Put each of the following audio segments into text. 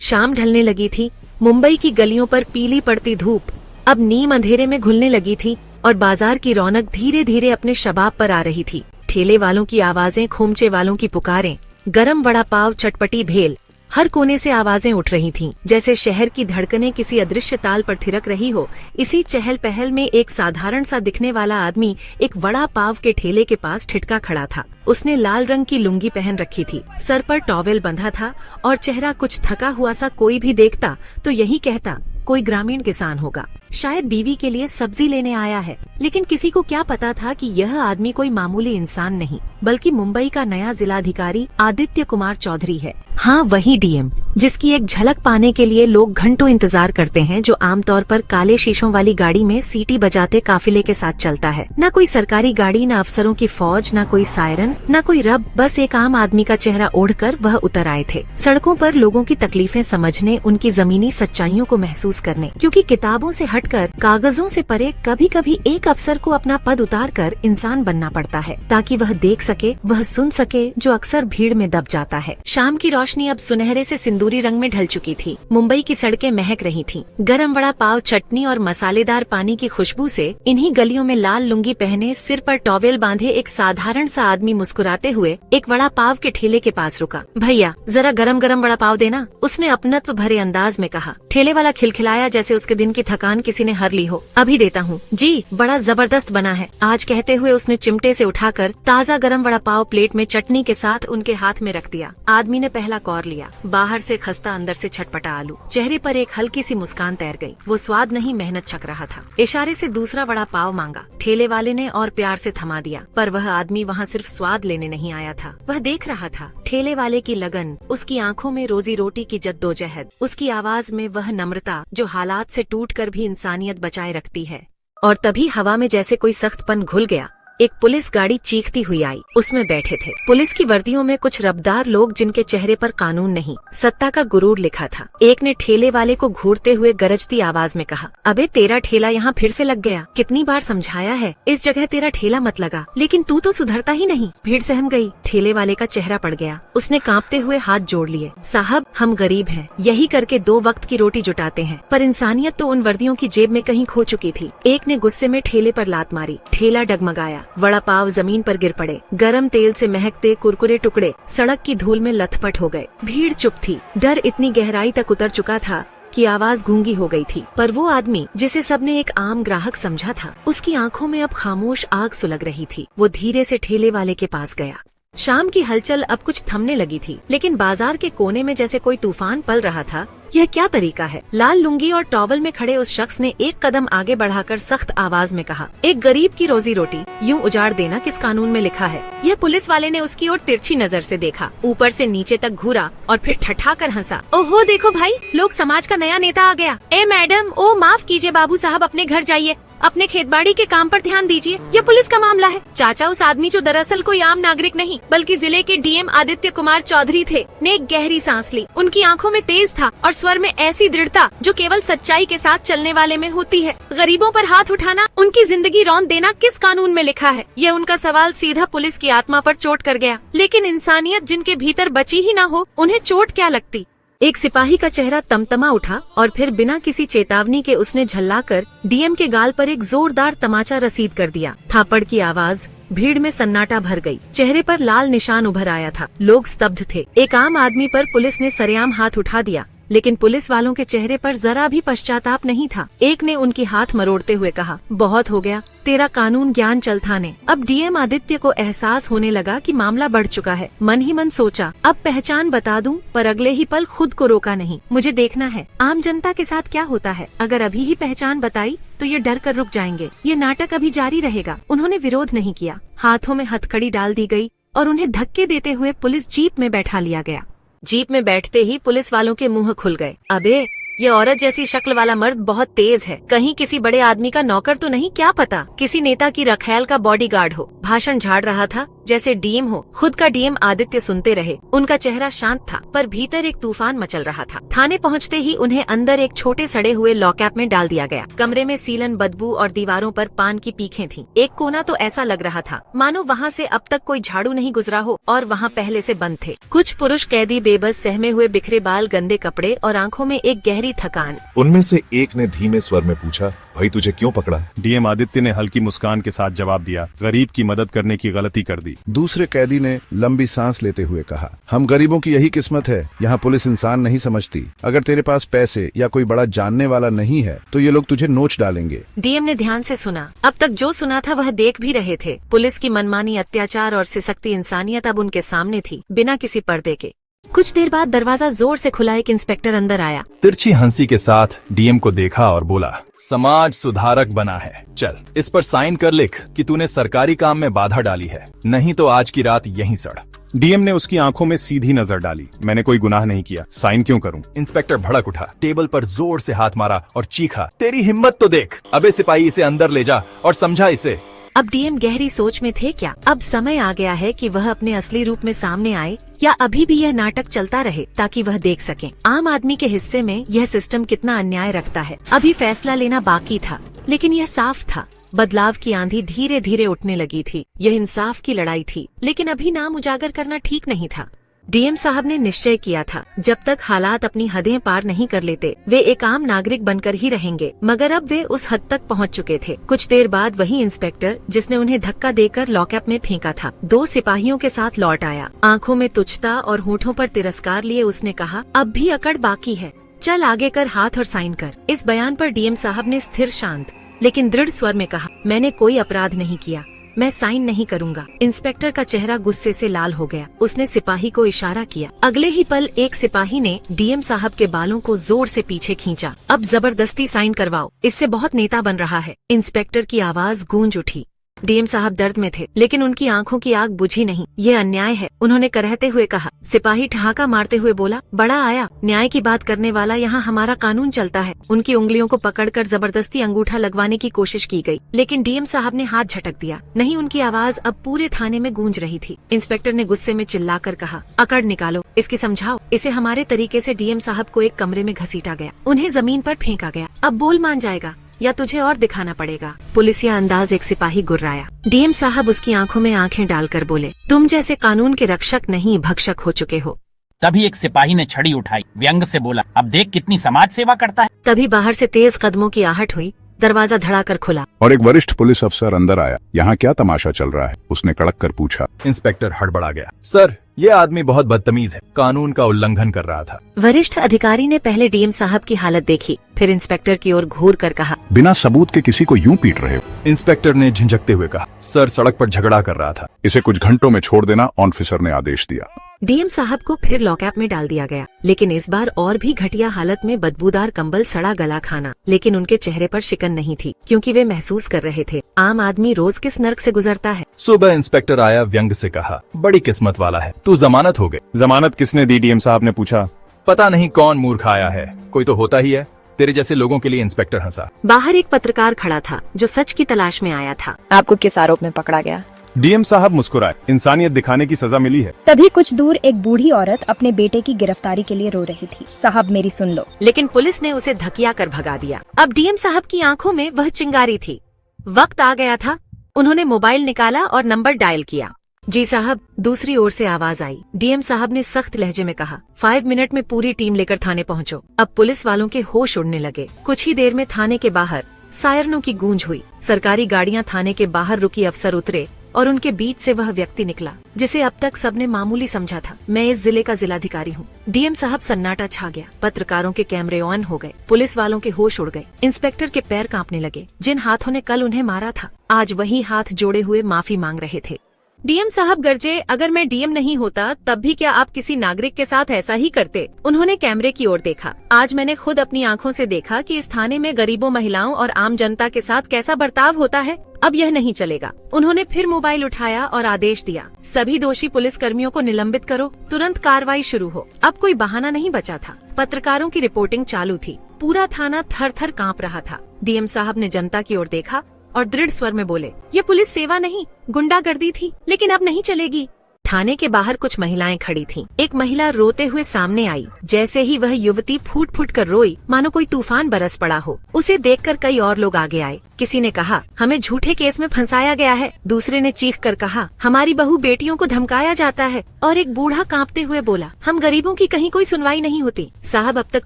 शाम ढलने लगी थी। मुंबई की गलियों पर पीली पड़ती धूप अब नीम अंधेरे में घुलने लगी थी और बाजार की रौनक धीरे धीरे अपने शबाब पर आ रही थी। ठेले वालों की आवाजें, खोमचे वालों की पुकारें, गरम वड़ा पाव, चटपटी भेल, हर कोने से आवाजें उठ रही थीं, जैसे शहर की धड़कनें किसी अदृश्य ताल पर थिरक रही हो। इसी चहल पहल में एक साधारण सा दिखने वाला आदमी एक वड़ा पाव के ठेले के पास ठिठका खड़ा था। उसने लाल रंग की लुंगी पहन रखी थी, सर पर टॉवेल बंधा था और चेहरा कुछ थका हुआ सा। कोई भी देखता तो यही कहता, कोई ग्रामीण किसान होगा, शायद बीवी के लिए सब्जी लेने आया है। लेकिन किसी को क्या पता था कि यह आदमी कोई मामूली इंसान नहीं, बल्कि मुंबई का नया जिलाधिकारी आदित्य कुमार चौधरी है। हाँ, वही डीएम जिसकी एक झलक पाने के लिए लोग घंटों इंतजार करते हैं, जो आमतौर पर काले शीशों वाली गाड़ी में सीटी बजाते काफिले के साथ चलता है। न कोई सरकारी गाड़ी, न अफसरों की फौज, न कोई सायरन, न कोई रब, बस एक आम आदमी का चेहरा ओढ़कर वह उतर आए थे सड़कों पर लोगों की तकलीफें समझने, उनकी जमीनी सच्चाइयों को महसूस करने। क्योंकि किताबों से हटकर, कागजों से परे कभी कभी एक अफसर को अपना पद उतार कर इंसान बनना पड़ता है, ताकि वह देख सके, वह सुन सके, जो अक्सर भीड़ में दब जाता है। शाम की रोशनी अब सुनहरे से सिंदूरी रंग में ढल चुकी थी। मुंबई की सड़कें महक रही थीं। गरम वड़ा पाव, चटनी और मसालेदार पानी की खुशबू से इन्हीं गलियों में लाल लुंगी पहने, सिर पर टॉवेल बांधे एक साधारण सा आदमी मुस्कुराते हुए एक वड़ा पाव के ठेले के पास रुका। भैया, जरा गरम गरम वड़ा पाव देना, उसने अपनत्व भरे अंदाज में कहा। ठेले वाला खिलखिलाया जैसे उसके दिन की थकान किसी ने हर ली हो। अभी देता हूँ जी, बड़ा जबरदस्त बना है आज, कहते हुए उसने चिमटे से उठाकर ताजा गरम वड़ा पाव प्लेट में चटनी के साथ उनके हाथ में रख दिया। आदमी ने पहला कौर लिया। बाहर से खस्ता, अंदर से छटपटा आलू। चेहरे पर एक हल्की सी मुस्कान तैर गई। वो स्वाद नहीं, मेहनत छक रहा था। इशारे से दूसरा वड़ा पाव मांगा। ठेले वाले ने और प्यार से थमा दिया। पर वह आदमी वहाँ सिर्फ स्वाद लेने नहीं आया था, वह देख रहा था। ठेले वाले की लगन, उसकी आंखों में रोजी रोटी की जद्दोजहद, उसकी आवाज में वह नम्रता जो हालात से टूटकर भी इंसानियत बचाए रखती है। और तभी हवा में जैसे कोई सख्तपन घुल गया। एक पुलिस गाड़ी चीखती हुई आई। उसमें बैठे थे पुलिस की वर्दियों में कुछ रबदार लोग, जिनके चेहरे पर कानून नहीं, सत्ता का गुरूर लिखा था। एक ने ठेले वाले को घूरते हुए गरजती आवाज में कहा, अबे तेरा ठेला यहाँ फिर से लग गया। कितनी बार समझाया है, इस जगह तेरा ठेला मत लगा, लेकिन तू तो सुधरता ही नहीं। भीड़ सहम गई। ठेले वाले का चेहरा पड़ गया। उसने कांपते हुए हाथ जोड़ लिए। साहब, हम गरीब हैं, यही करके 2 वक्त की रोटी जुटाते हैं, पर इंसानियत तो उन वर्दियों की जेब में कहीं खो चुकी थी। एक ने गुस्से में ठेले पर लात मारी। ठेला डगमगाया। वड़ा पाव जमीन पर गिर पड़े। गरम तेल से महकते कुरकुरे टुकड़े सड़क की धूल में लथपथ हो गए। भीड़ चुप थी। डर इतनी गहराई तक उतर चुका था कि आवाज गूंगी हो गई थी। पर वो आदमी जिसे सबने एक आम ग्राहक समझा था, उसकी आंखों में अब खामोश आग सुलग रही थी। वो धीरे से ठेले वाले के पास गया। शाम की हलचल अब कुछ थमने लगी थी, लेकिन बाजार के कोने में जैसे कोई तूफान पल रहा था। यह क्या तरीका है? लाल लुंगी और टॉवल में खड़े उस शख्स ने एक कदम आगे बढ़ाकर सख्त आवाज में कहा, एक गरीब की रोजी रोटी यूं उजाड़ देना किस कानून में लिखा है? यह पुलिस वाले ने उसकी ओर तिरछी नजर से देखा, ऊपर से नीचे तक घूरा और फिर ठठा कर हंसा। ओहो देखो भाई, लोग समाज का नया नेता आ गया। ए मैडम, ओ माफ कीजिए बाबू साहब, अपने घर जाइए, अपने खेतबाड़ी के काम पर ध्यान दीजिए, यह पुलिस का मामला है। चाचा, उस आदमी जो दरअसल कोई आम नागरिक नहीं बल्कि जिले के डीएम आदित्य कुमार चौधरी थे, ने एक गहरी सांस ली। उनकी आंखों में तेज था और स्वर में ऐसी दृढ़ता जो केवल सच्चाई के साथ चलने वाले में होती है। गरीबों पर हाथ उठाना, उनकी जिंदगी रौंद देना किस कानून में लिखा है? यह उनका सवाल सीधा पुलिस की आत्मा पर चोट कर गया। लेकिन इंसानियत जिनके भीतर बची ही न हो, उन्हें चोट क्या लगती? एक सिपाही का चेहरा तमतमा उठा और फिर बिना किसी चेतावनी के उसने झल्लाकर डीएम के गाल पर एक जोरदार तमाचा रसीद कर दिया। थापड़ की आवाज, भीड़ में सन्नाटा भर गई। चेहरे पर लाल निशान उभर आया था। लोग स्तब्ध थे। एक आम आदमी पर पुलिस ने सरेआम हाथ उठा दिया, लेकिन पुलिस वालों के चेहरे पर जरा भी पश्चाताप नहीं था। एक ने उनकी हाथ मरोड़ते हुए कहा, बहुत हो गया, तेरा कानून ज्ञान चल थाने। अब डीएम आदित्य को एहसास होने लगा कि मामला बढ़ चुका है। मन ही मन सोचा, अब पहचान बता दूं, पर अगले ही पल खुद को रोका नहीं। मुझे देखना है आम जनता के साथ क्या होता है। अगर अभी ही पहचान बताई तो ये डर कर रुक जाएंगे। ये नाटक अभी जारी रहेगा। उन्होंने विरोध नहीं किया। हाथों में हथकड़ी डाल दी गई और उन्हें धक्के देते हुए पुलिस जीप में बैठा लिया गया। जीप में बैठते ही पुलिस वालों के मुंह खुल गए। अबे ये औरत जैसी शक्ल वाला मर्द बहुत तेज है, कहीं किसी बड़े आदमी का नौकर तो नहीं, क्या पता किसी नेता की रखैल का बॉडीगार्ड हो। भाषण झाड़ रहा था जैसे डीएम हो। खुद का डीएम आदित्य सुनते रहे। उनका चेहरा शांत था पर भीतर एक तूफान मचल रहा था। थाने पहुंचते ही उन्हें अंदर एक छोटे सड़े हुए लॉकअप में डाल दिया गया। कमरे में सीलन बदबू और दीवारों पर पान की पीखें थीं। एक कोना तो ऐसा लग रहा था मानो वहाँ से अब तक कोई झाड़ू नहीं गुजरा हो और वहाँ पहले से बंद थे। कुछ पुरुष कैदी बेबस, सहमे हुए, बिखरे बाल, गंदे कपड़े और आंखों में एक गहरी थकान। उनमें से एक ने धीमे स्वर में पूछा, भाई तुझे क्यों पकड़ा? डीएम आदित्य ने हल्की मुस्कान के साथ जवाब दिया, गरीब की मदद करने की गलती कर दी। दूसरे कैदी ने लंबी सांस लेते हुए कहा, हम गरीबों की यही किस्मत है, यहाँ पुलिस इंसान नहीं समझती। अगर तेरे पास पैसे या कोई बड़ा जानने वाला नहीं है तो ये लोग तुझे नोच डालेंगे। डीएम ने ध्यान से सुना। अब तक जो सुना था वह देख भी रहे थे। पुलिस की मनमानी, अत्याचार और सिसकती इंसानियत अब उनके सामने थी, बिना किसी पर्दे के। कुछ देर बाद दरवाजा जोर से खुला। एक इंस्पेक्टर अंदर आया। तिरछी हंसी के साथ डीएम को देखा और बोला, समाज सुधारक बना है, चल इस पर साइन कर लिख कि तूने सरकारी काम में बाधा डाली है, नहीं तो आज की रात यहीं सड़। डीएम ने उसकी आंखों में सीधी नजर डाली। मैंने कोई गुनाह नहीं किया, साइन क्यों करूं? इंस्पेक्टर भड़क उठा, टेबल पर जोर से हाथ मारा और चीखा, तेरी हिम्मत तो देख, अबे सिपाही इसे अंदर ले जा और समझा इसे। अब डीएम गहरी सोच में थे। क्या अब समय आ गया है कि वह अपने असली रूप में सामने आए, या अभी भी यह नाटक चलता रहे ताकि वह देख सकें आम आदमी के हिस्से में यह सिस्टम कितना अन्याय रखता है? अभी फैसला लेना बाकी था, लेकिन यह साफ था, बदलाव की आंधी धीरे धीरे उठने लगी थी। यह इंसाफ की लड़ाई थी, लेकिन अभी नाम उजागर करना ठीक नहीं था। डीएम साहब ने निश्चय किया था, जब तक हालात अपनी हदें पार नहीं कर लेते वे एक आम नागरिक बनकर ही रहेंगे। मगर अब वे उस हद तक पहुंच चुके थे। कुछ देर बाद वही इंस्पेक्टर जिसने उन्हें धक्का देकर लॉकअप में फेंका था, 2 सिपाहियों के साथ लौट आया। आंखों में तुच्छता और होठों पर तिरस्कार लिए उसने कहा, अब भी अकड़ बाकी है, चल आगे कर हाथ और साइन कर। इस बयान पर डीएम साहब ने स्थिर, शांत लेकिन दृढ़ स्वर में कहा, मैंने कोई अपराध नहीं किया, मैं साइन नहीं करूंगा। इंस्पेक्टर का चेहरा गुस्से से लाल हो गया। उसने सिपाही को इशारा किया। अगले ही पल एक सिपाही ने डीएम साहब के बालों को जोर से पीछे खींचा। अब जबरदस्ती साइन करवाओ, इससे बहुत नेता बन रहा है। इंस्पेक्टर की आवाज गूंज उठी। डीएम साहब दर्द में थे, लेकिन उनकी आंखों की आग बुझी नहीं। ये अन्याय है, उन्होंने करहते हुए कहा। सिपाही ठहाका मारते हुए बोला, बड़ा आया, न्याय की बात करने वाला, यहाँ हमारा कानून चलता है। उनकी उंगलियों को पकड़कर जबरदस्ती अंगूठा लगवाने की कोशिश की गई, लेकिन डीएम साहब ने हाथ झटक दिया। नहीं, उनकी आवाज अब पूरे थाने में गूंज रही थी। इंस्पेक्टर ने गुस्से में चिल्लाकर कहा, अकड़ निकालो, इसकी समझाओ, इसे हमारे तरीके से। डीएम साहब को एक कमरे में घसीटा गया, उन्हें जमीन पर फेंका गया। अब बोल मान जाएगा या तुझे और दिखाना पड़ेगा? पुलिसिया अंदाज एक सिपाही गुर्राया। डीएम साहब उसकी आंखों में आंखें डालकर बोले, तुम जैसे कानून के रक्षक नहीं, भक्षक हो चुके हो। तभी एक सिपाही ने छड़ी उठाई, व्यंग से बोला, अब देख कितनी समाज सेवा करता है। तभी बाहर से तेज कदमों की आहट हुई। दरवाजा धड़ाकर खुला और एक वरिष्ठ पुलिस अफसर अंदर आया। यहाँ क्या तमाशा चल रहा है? उसने कड़क कर पूछा। इंस्पेक्टर हड़बड़ा गया, सर ये आदमी बहुत बदतमीज है, कानून का उल्लंघन कर रहा था। वरिष्ठ अधिकारी ने पहले डीएम साहब की हालत देखी, फिर इंस्पेक्टर की ओर घूर कर कहा, बिना सबूत के किसी को यूं पीट रहे हो? इंस्पेक्टर ने झिझकते हुए कहा, सर सड़क पर झगड़ा कर रहा था। इसे कुछ घंटों में छोड़ देना, ऑफिसर ने आदेश दिया। डीएम साहब को फिर लॉकअप में डाल दिया गया, लेकिन इस बार और भी घटिया हालत में, बदबूदार कंबल, सड़ा गला खाना। लेकिन उनके चेहरे पर शिकन नहीं थी, क्योंकि वे महसूस कर रहे थे आम आदमी रोज किस नर्क से गुजरता है। सुबह इंस्पेक्टर आया, व्यंग से कहा, बड़ी किस्मत वाला है, तू जमानत हो गई। जमानत किसने दी? डीएम साहब ने पूछा। पता नहीं कौन मूर्ख आया है, कोई तो होता ही है। तेरे जैसे लोगों के लिए इंस्पेक्टर हंसा। बाहर एक पत्रकार खड़ा था जो सच की तलाश में आया था। आपको किस आरोप में पकड़ा गया? डीएम साहब मुस्कुराए, इंसानियत दिखाने की सजा मिली है। तभी कुछ दूर एक बूढ़ी औरत अपने बेटे की गिरफ्तारी के लिए रो रही थी। साहब मेरी सुन लो। लेकिन पुलिस ने उसे धकिया कर भगा दिया। अब डीएम साहब की आंखों में वह चिंगारी थी। वक्त आ गया था। उन्होंने मोबाइल निकाला और नंबर डायल किया। जी साहब, दूसरी ओर से आवाज आई। डीएम साहब ने सख्त लहजे में कहा, 5 मिनट में पूरी टीम लेकर थाने पहुंचो। अब पुलिस वालों के होश उड़ने लगे। कुछ ही देर में थाने के बाहर सायरनों की गूंज हुई। सरकारी गाड़ियां थाने के बाहर रुकी। अफसर उतरे और उनके बीच से वह व्यक्ति निकला जिसे अब तक सबने मामूली समझा था। मैं इस जिले का जिलाधिकारी हूँ। डीएम साहब, सन्नाटा छा गया। पत्रकारों के कैमरे ऑन हो गए। पुलिस वालों के होश उड़ गए। इंस्पेक्टर के पैर कांपने लगे। जिन हाथों ने कल उन्हें मारा था, आज वही हाथ जोड़े हुए माफी मांग रहे थे। डीएम साहब गरजे, अगर मैं डीएम नहीं होता तब भी क्या आप किसी नागरिक के साथ ऐसा ही करते? उन्होंने कैमरे की ओर देखा। आज मैंने खुद अपनी आंखों से देखा कि इस थाने में गरीबों, महिलाओं और आम जनता के साथ कैसा बर्ताव होता है। अब यह नहीं चलेगा। उन्होंने फिर मोबाइल उठाया और आदेश दिया, सभी दोषी पुलिस कर्मियों को निलंबित करो, तुरंत कार्रवाई शुरू हो। अब कोई बहाना नहीं बचा था। पत्रकारों की रिपोर्टिंग चालू थी। पूरा थाना थर थर कांप रहा था। डीएम साहब ने जनता की ओर देखा और दृढ़ स्वर में बोले, ये पुलिस सेवा नहीं, गुंडागर्दी थी, लेकिन अब नहीं चलेगी। थाने के बाहर कुछ महिलाएं खड़ी थीं। एक महिला रोते हुए सामने आई। जैसे ही वह युवती फूट फूट कर रोई, मानो कोई तूफान बरस पड़ा हो। उसे देखकर कई और लोग आगे आए। किसी ने कहा, हमें झूठे केस में फंसाया गया है। दूसरे ने चीख कर कहा, हमारी बहू बेटियों को धमकाया जाता है। और एक बूढ़ा कांपते हुए बोला, हम गरीबों की कहीं कोई सुनवाई नहीं होती। साहब अब तक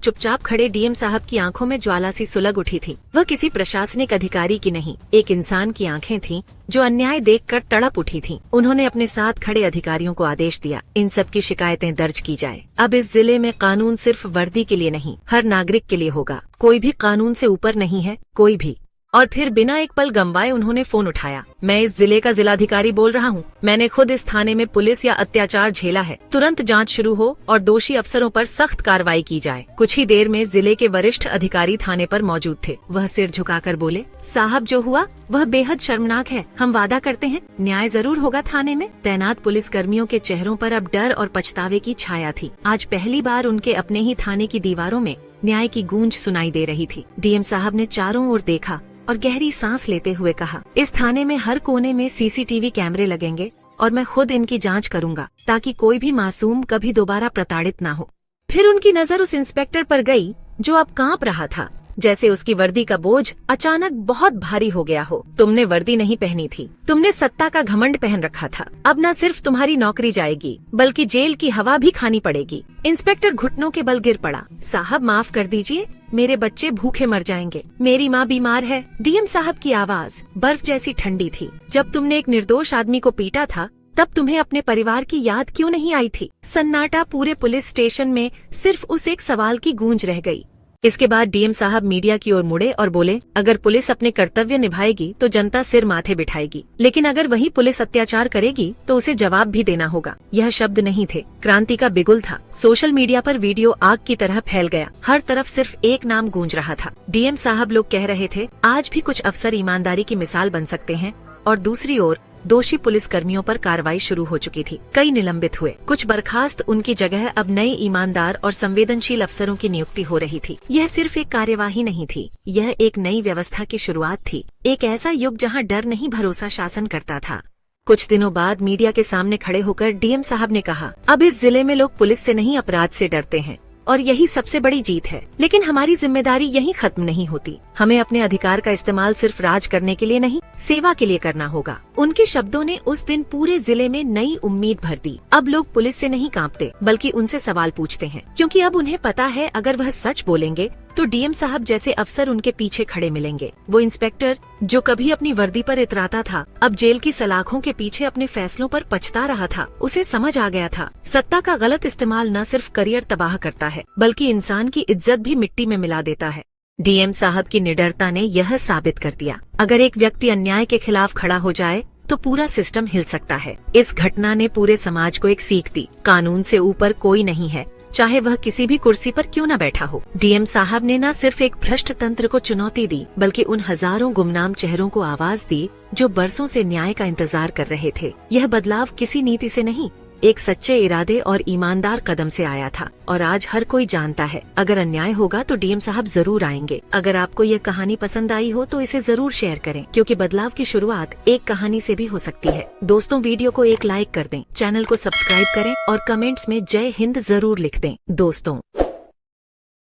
चुपचाप खड़े डीएम साहब की आंखों में ज्वाला सी सुलग उठी थी। वह किसी प्रशासनिक अधिकारी की नहीं, एक इंसान की आंखें थीं जो अन्याय देखकर तड़प उठी थीं। उन्होंने अपने साथ खड़े अधिकारियों को आदेश दिया, इन सब की शिकायतें दर्ज की जाए। अब इस जिले में कानून सिर्फ वर्दी के लिए नहीं, हर नागरिक के लिए होगा। कोई भी कानून से ऊपर नहीं है, कोई भी। और फिर बिना एक पल गंवाए उन्होंने फोन उठाया। मैं इस जिले का जिलाधिकारी बोल रहा हूँ। मैंने खुद इस थाने में पुलिस या अत्याचार झेला है। तुरंत जांच शुरू हो और दोषी अफसरों पर सख्त कार्रवाई की जाए। कुछ ही देर में जिले के वरिष्ठ अधिकारी थाने पर मौजूद थे। वह सिर झुकाकर बोले, साहब जो हुआ वह बेहद शर्मनाक है। हम वादा करते हैं न्याय जरूर होगा थाने में। तैनात पुलिस कर्मियों के चेहरों पर अब डर और पछतावे की छाया थी। आज पहली बार उनके अपने ही थाने की दीवारों में न्याय की गूंज सुनाई दे रही थी। डीएम साहब ने चारों ओर देखा और गहरी सांस लेते हुए कहा, इस थाने में हर कोने में सीसीटीवी कैमरे लगेंगे और मैं खुद इनकी जांच करूंगा ताकि कोई भी मासूम कभी दोबारा प्रताड़ित ना हो। फिर उनकी नजर उस इंस्पेक्टर पर गई जो अब कांप रहा था, जैसे उसकी वर्दी का बोझ अचानक बहुत भारी हो गया हो। तुमने वर्दी नहीं पहनी थी, तुमने सत्ता का घमंड पहन रखा था। अब न सिर्फ तुम्हारी नौकरी जाएगी बल्कि जेल की हवा भी खानी पड़ेगी। इंस्पेक्टर घुटनों के बल गिर पड़ा। साहब माफ कर दीजिए, मेरे बच्चे भूखे मर जाएंगे, मेरी माँ बीमार है। डीएम साहब की आवाज बर्फ जैसी ठंडी थी। जब तुमने एक निर्दोष आदमी को पीटा था तब तुम्हें अपने परिवार की याद क्यों नहीं आई थी? सन्नाटा पूरे पुलिस स्टेशन में सिर्फ उस एक सवाल की गूंज रह गई। इसके बाद डीएम साहब मीडिया की ओर मुड़े और बोले, अगर पुलिस अपने कर्तव्य निभाएगी तो जनता सिर माथे बिठाएगी, लेकिन अगर वही पुलिस अत्याचार करेगी तो उसे जवाब भी देना होगा। यह शब्द नहीं थे, क्रांति का बिगुल था। सोशल मीडिया पर वीडियो आग की तरह फैल गया। हर तरफ सिर्फ एक नाम गूंज रहा था। डीएम साहब लोग कह रहे थे, आज भी कुछ अफसर ईमानदारी की मिसाल बन सकते हैं। और दूसरी ओर दोषी पुलिस कर्मियों पर कार्रवाई शुरू हो चुकी थी। कई निलंबित हुए, कुछ बर्खास्त। उनकी जगह अब नए ईमानदार और संवेदनशील अफसरों की नियुक्ति हो रही थी। यह सिर्फ एक कार्यवाही नहीं थी, यह एक नई व्यवस्था की शुरुआत थी। एक ऐसा युग जहां डर नहीं भरोसा शासन करता था। कुछ दिनों बाद मीडिया के सामने खड़े होकर डीएम साहब ने कहा, अब इस जिले में लोग पुलिस से नहीं अपराध से डरते हैं और यही सबसे बड़ी जीत है। लेकिन हमारी जिम्मेदारी यहीं खत्म नहीं होती। हमें अपने अधिकार का इस्तेमाल सिर्फ राज करने के लिए नहीं, सेवा के लिए करना होगा। उनके शब्दों ने उस दिन पूरे जिले में नई उम्मीद भर दी। अब लोग पुलिस से नहीं कांपते बल्कि उनसे सवाल पूछते हैं, क्योंकि अब उन्हें पता है अगर वह सच बोलेंगे तो डीएम साहब जैसे अफसर उनके पीछे खड़े मिलेंगे। वो इंस्पेक्टर जो कभी अपनी वर्दी पर इतराता था, अब जेल की सलाखों के पीछे अपने फैसलों पर पछता रहा था। उसे समझ आ गया था, सत्ता का गलत इस्तेमाल न सिर्फ करियर तबाह करता है बल्कि इंसान की इज्जत भी मिट्टी में मिला देता है। डीएम साहब की निडरता ने यह साबित कर दिया, अगर एक व्यक्ति अन्याय के खिलाफ खड़ा हो जाए तो पूरा सिस्टम हिल सकता है। इस घटना ने पूरे समाज को एक सीख दी, कानून से ऊपर कोई नहीं है, चाहे वह किसी भी कुर्सी पर क्यों न बैठा हो। डीएम साहब ने न सिर्फ एक भ्रष्ट तंत्र को चुनौती दी बल्कि उन हजारों गुमनाम चेहरों को आवाज दी जो बरसों से न्याय का इंतजार कर रहे थे। यह बदलाव किसी नीति से नहीं, एक सच्चे इरादे और ईमानदार कदम से आया था। और आज हर कोई जानता है, अगर अन्याय होगा तो डीएम साहब जरूर आएंगे। अगर आपको ये कहानी पसंद आई हो तो इसे जरूर शेयर करें, क्योंकि बदलाव की शुरुआत एक कहानी से भी हो सकती है। दोस्तों, वीडियो को एक लाइक कर दें, चैनल को सब्सक्राइब करें और कमेंट्स में जय हिंद जरूर लिख दें। दोस्तों।